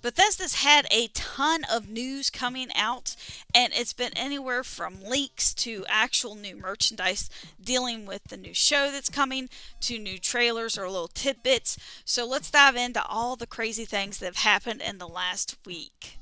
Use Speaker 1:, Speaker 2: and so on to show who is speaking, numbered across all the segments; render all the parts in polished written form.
Speaker 1: Bethesda's had a ton of news coming out, and it's been anywhere from leaks to actual new merchandise dealing with the new show that's coming to new trailers or little tidbits. So let's dive into all the crazy things that have happened in the last week.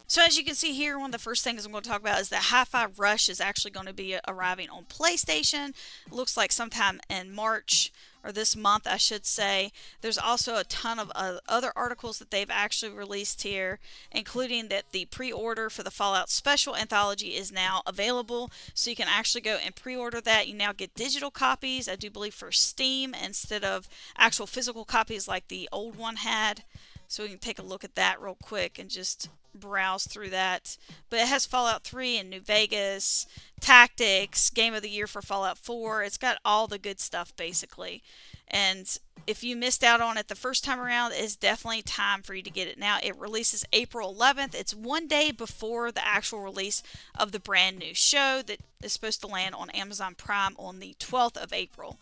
Speaker 1: So as you can see here, one of the first things I'm going to talk about is that Hi-Fi Rush is actually going to be arriving on PlayStation. It looks like sometime in March, or this month I should say. There's also a ton of other articles that they've actually released here, including that the pre-order for the Fallout Special Anthology is now available. So you can actually go and pre-order that. You now get digital copies, I do believe, for Steam instead of actual physical copies like the old one had. So we can take a look at that real quick and just browse through that. But it has Fallout 3 and New Vegas, Tactics, Game of the Year for Fallout 4. It's got all the good stuff basically. And if you missed out on it the first time around, it's definitely time for you to get it now. It releases April 11th. It's one day before the actual release of the brand new show that is supposed to land on Amazon Prime on the 12th of April.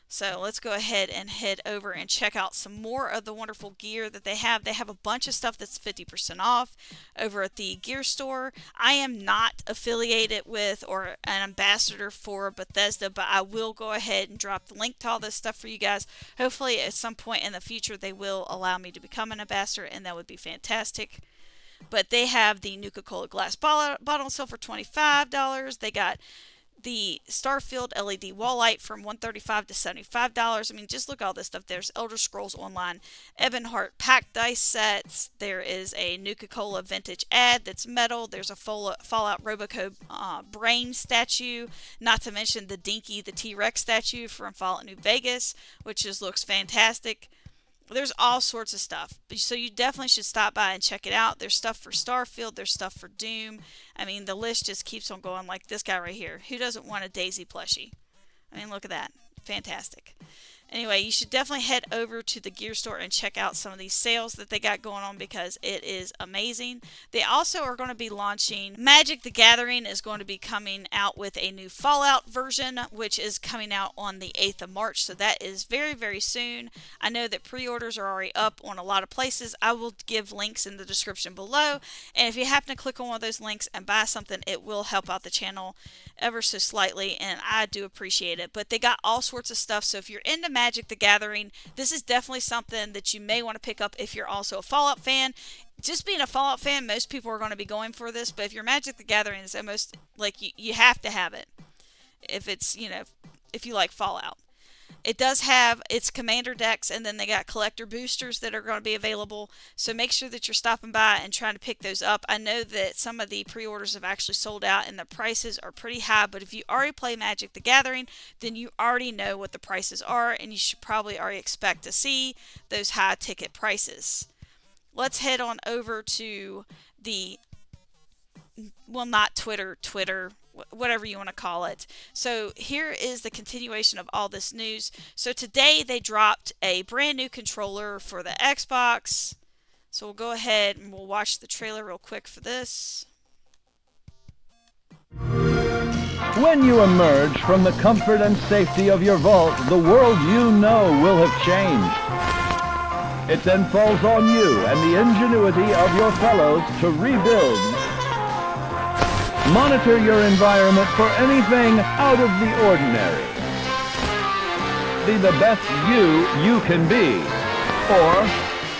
Speaker 1: So let's go ahead and head over and check out some more of the wonderful gear that they have. They have a bunch of stuff that's 50% off over at the gear store. I am not affiliated with or an ambassador for Bethesda, but I will go ahead and drop the link to all this stuff for you guys. Hopefully at some point in the future they will allow me to become an ambassador, and that would be fantastic. But they have the Nuka-Cola glass bottle on sale for $25. They got the Starfield LED wall light from $135 to $75. I mean, just look at all this stuff. There's Elder Scrolls Online Ebonheart pack dice sets. There is a Nuka-Cola vintage ad that's metal. There's a Fallout Roboco brain statue. Not to mention the Dinky the T-Rex statue from Fallout New Vegas, which just looks fantastic. There's all sorts of stuff. So you definitely should stop by and check it out. There's stuff for Starfield. There's stuff for Doom. I mean, the list just keeps on going, like this guy right here. Who doesn't want a Daisy plushie? I mean, look at that. Fantastic. Anyway, you should definitely head over to the gear store and check out some of these sales that they got going on because it is amazing. They also are going to be launching Magic the Gathering is going to be coming out with a new Fallout version, which is coming out on the 8th of March. So that is very, very soon. I know that pre-orders are already up on a lot of places. I will give links in the description below. And if you happen to click on one of those links and buy something, it will help out the channel ever so slightly, and I do appreciate it. But they got all sorts of stuff, so if you're into Magic the Gathering, this is definitely something that you may want to pick up if you're also a Fallout fan. Just being a Fallout fan, most people are going to be going for this, but if you're Magic the Gathering, it's almost like you have to have it if it's, if you like Fallout. It does have its commander decks, and then they got collector boosters that are going to be available. So make sure that you're stopping by and trying to pick those up. I know that some of the pre-orders have actually sold out and the prices are pretty high, but if you already play Magic the Gathering, then you already know what the prices are, and you should probably already expect to see those high ticket prices. Let's head on over to the, well, not Twitter, whatever you want to call it. So here is the continuation of all this news. So today they dropped a brand new controller for the Xbox. So we'll go ahead and we'll watch the trailer real quick for this.
Speaker 2: When you emerge from the comfort and safety of your vault, the world you know will have changed. It then falls on you and the ingenuity of your fellows to rebuild. Monitor your environment for anything out of the ordinary. Be the best you can be. Or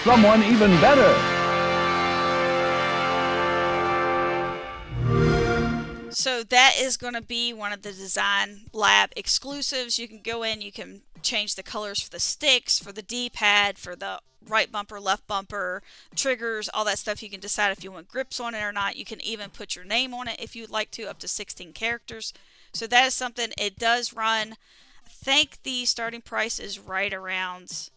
Speaker 2: someone even better.
Speaker 1: So that is going to be one of the Design Lab exclusives. You can go in, you can change the colors for the sticks, for the D-pad, for the right bumper, left bumper, triggers, all that stuff. You can decide if you want grips on it or not. You can even put your name on it if you'd like to, up to 16 characters. So that is something. It does run, I think the starting price is right around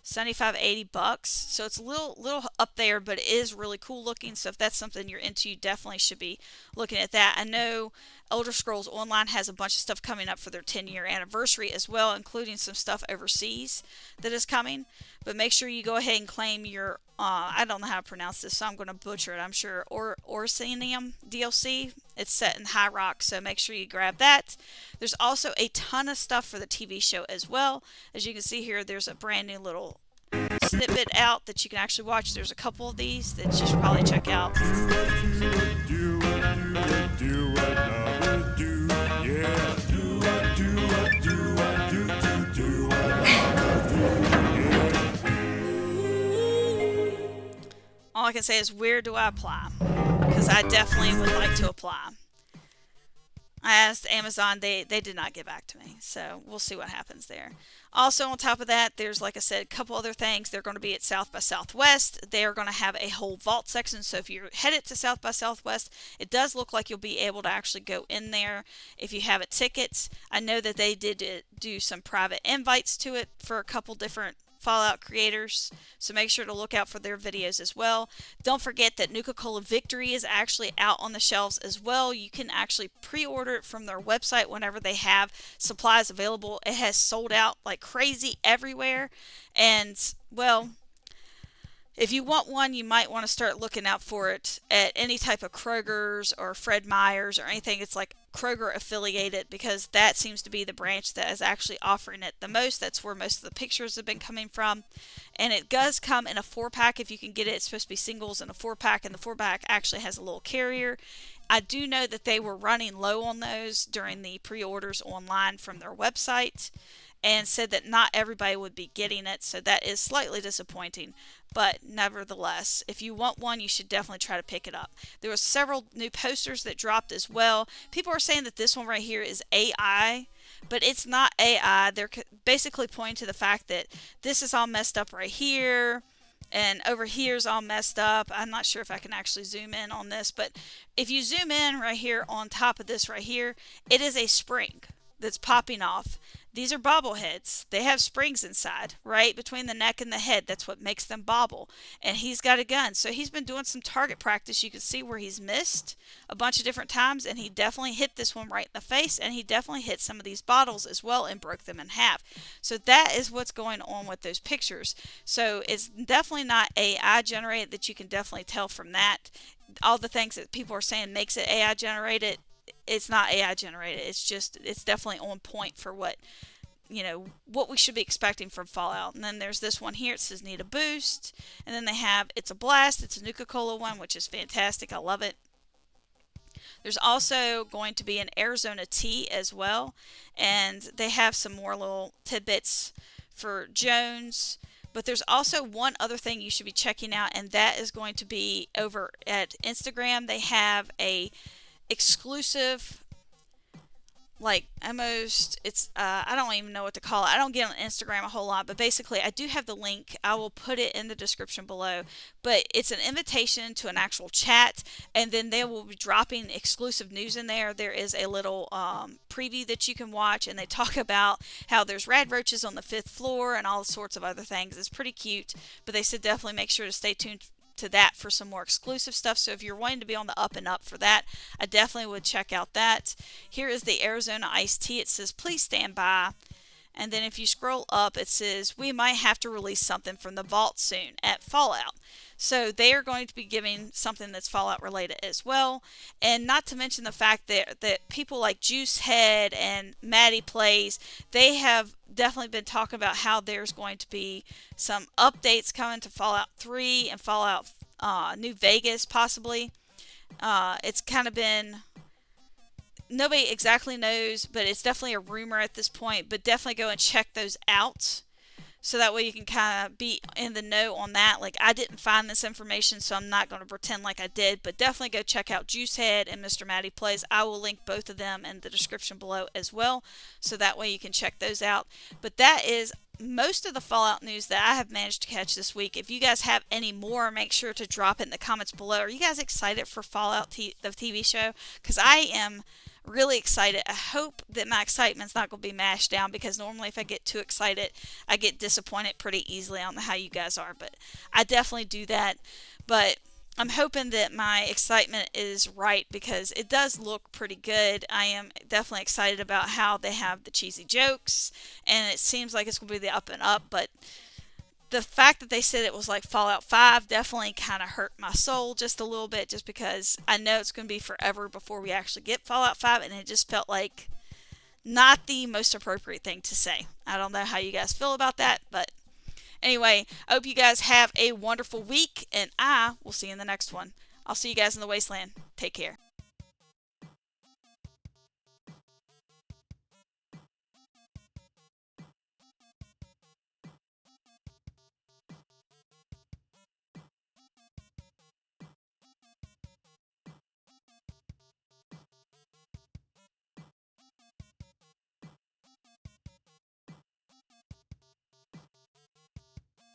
Speaker 1: 75, 80 bucks. So it's a little up there, but it is really cool looking. So if that's something you're into, you definitely should be looking at that. I know Elder Scrolls Online has a bunch of stuff coming up for their 10-year anniversary as well, including some stuff overseas that is coming. But make sure you go ahead and claim your, I don't know how to pronounce this, so I'm going to butcher it, I'm sure, Orsinium DLC. It's set in High Rock, so make sure you grab that. There's also a ton of stuff for the TV show as well. As you can see here, there's a brand new little snippet out that you can actually watch. There's a couple of these that you should probably check out. All I can say is, where do I apply? Because I definitely would like to apply. I asked Amazon, they did not get back to me, so we'll see what happens there. Also, on top of that, there's, like I said, a couple other things. They're going to be at South by Southwest. They are going to have a whole vault section, so if you're headed to South by Southwest, it does look like you'll be able to actually go in there if you have a ticket. I know that they did do some private invites to it for a couple different Fallout creators, so make sure to look out for their videos as well. Don't forget that Nuka-Cola Victory is actually out on the shelves as well. You can actually pre-order it from their website whenever they have supplies available. It has sold out like crazy everywhere, and well, if you want one, you might want to start looking out for it at any type of Kroger's or Fred Meyer's or anything. It's like Kroger affiliated, because that seems to be the branch that is actually offering it the most. That's where most of the pictures have been coming from. And it does come in a 4-pack if you can get it. It's supposed to be singles in a 4-pack, and the 4-pack actually has a little carrier. I do know that they were running low on those during the pre-orders online from their website, and said that not everybody would be getting it, so that is slightly disappointing. But nevertheless, if you want one, you should definitely try to pick it up. There were several new posters that dropped as well. People are saying that this one right here is AI, but it's not AI. They're basically pointing to the fact that this is all messed up right here, and over here is all messed up. I'm not sure if I can actually zoom in on this, but if you zoom in right here on top of this right here, it is a spring that's popping off. These are bobbleheads. They have springs inside, right between the neck and the head. That's what makes them bobble. And he's got a gun. So he's been doing some target practice. You can see where he's missed a bunch of different times, and he definitely hit this one right in the face, and he definitely hit some of these bottles as well and broke them in half. So that is what's going on with those pictures. So it's definitely not AI generated. That you can definitely tell from that. All the things that people are saying makes it AI generated, it's not AI generated. It's definitely on point for what we should be expecting from Fallout. And then there's this one here. It says need a boost. And then they have it's a blast. It's a Nuka-Cola one, which is fantastic. I love it. There's also going to be an Arizona tea as well. And they have some more little tidbits for Jones. But there's also one other thing you should be checking out, and that is going to be over at Instagram. They have a exclusive, like almost, it's I don't even know what to call it. I don't get on Instagram a whole lot, but basically I do have the link. I will put it in the description below, but it's an invitation to an actual chat, and then they will be dropping exclusive news in there. There is a little preview that you can watch, and they talk about how there's rad roaches on the 5th floor and all sorts of other things. It's pretty cute, but they said definitely make sure to stay tuned to that for some more exclusive stuff. So if you're wanting to be on the up and up for that, I definitely would check out that. Here is the Arizona iced tea. It says please stand by, and then if you scroll up, it says we might have to release something from the vault soon at Fallout. So they are going to be giving something that's Fallout related as well. And not to mention the fact that people like Juicehead and Maddie Plays, they have definitely been talking about how there's going to be some updates coming to Fallout 3 and Fallout New Vegas possibly. It's kind of been, nobody exactly knows, but it's definitely a rumor at this point. But definitely go and check those out, so that way you can kind of be in the know on that. Like, I didn't find this information, so I'm not going to pretend like I did, but definitely go check out Juicehead and Mr. Matty Plays. I will link both of them in the description below as well, so that way you can check those out. But that is most of the Fallout news that I have managed to catch this week. If you guys have any more, make sure to drop it in the comments below. Are you guys excited for Fallout the TV show? Because I am really excited. I hope that my excitement's not going to be mashed down, because normally if I get too excited, I get disappointed pretty easily. I don't know how you guys are, but I definitely do that. But I'm hoping that my excitement is right, because it does look pretty good. I am definitely excited about how they have the cheesy jokes, and it seems like it's going to be the up and up, but the fact that they said it was like Fallout 5 definitely kind of hurt my soul just a little bit, just because I know it's going to be forever before we actually get Fallout 5, and it just felt like not the most appropriate thing to say. I don't know how you guys feel about that, but Anyway, I hope you guys have a wonderful week, and I will see you in the next one. I'll see you guys in the wasteland. Take care.